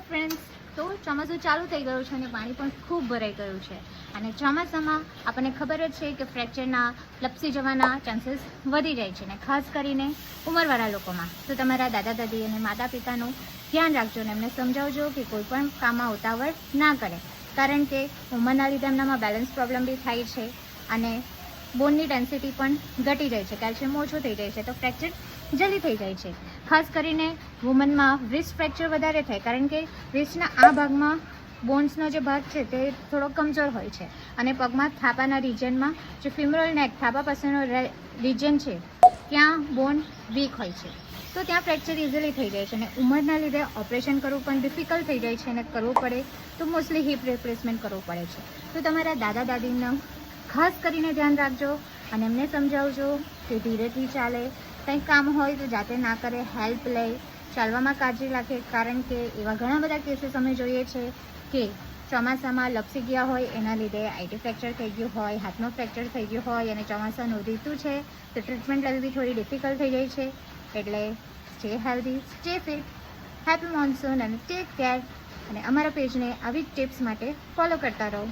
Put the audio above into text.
Friends, તો ચોમાસું ચાલુ થઈ ગયું છે અને પાણી પણ ખૂબ ભરાઈ ગયું છે અને ચોમાસામાં આપણને ખબર જ છે કે ફ્રેક્ચરના લપસી જવાના ચાન્સીસ વધી જાય છે અને ખાસ કરીને ઉંમરવાળા લોકોમાં. તો તમારા દાદા દાદી અને માતા પિતાનું ધ્યાન રાખજો અને એમને સમજાવજો કે કોઈ પણ કામમાં ઉતાવળ ના કરે, કારણ કે ઉંમરના લીધે એમનામાં બેલેન્સ પ્રોબ્લેમ બી થાય છે અને બોનની ડેન્સિટી પણ ઘટી જાય છે, કેલ્શિયમ ઓછું થઈ જાય છે, તો ફ્રેક્ચર જલ્દી થઈ જાય છે. ખાસ કરીને વુમનમાં રિસ્ટ ફ્રેક્ચર વધારે થાય, કારણ કે રિસ્ટના આ ભાગમાં બોન્સનો જે ભાગ છે તે થોડો કમજોર હોય છે અને પગમાં થાપાના રિજનમાં જે ફિમરલ નેક થાપા પાસેનો રિજન છે ત્યાં બોન વીક હોય છે, તો ત્યાં ફ્રેક્ચર ઇઝીલી થઈ જાય છે અને ઉંમરના લીધે ઓપરેશન કરવું પણ ડિફિકલ્ટ થઈ જાય છે અને કરવું પડે તો મોસ્ટલી હિપ રિપ્લેસમેન્ટ કરવું પડે છે. તો તમારા દાદા દાદીનું ખાસ કરીને ધ્યાન રાખજો અને એમને સમજાવજો કે ધીરેથી ચાલે, કંઈક કામ હોય તો જાતે ના કરે, હેલ્પ લે, ચાલવામાં કાળજી રાખે, કારણ કે એવા ઘણા બધા કેસીસ અમે જોઈએ છે કે ચોમાસામાં લપસી ગયા હોય એના લીધે આઈટી ફ્રેક્ચર થઈ ગયું હોય, હાથનું ફ્રેક્ચર થઈ ગયું હોય અને ચોમાસાનું ઋતુ છે તો ટ્રીટમેન્ટ લેવી થોડી ડિફિકલ્ટ થઈ જાય છે. એટલે stay healthy, stay fit, happy monsoon અને ટેક કેર. અને અમારા પેજને આવી જ ટિપ્સ માટે ફોલો કરતા રહો.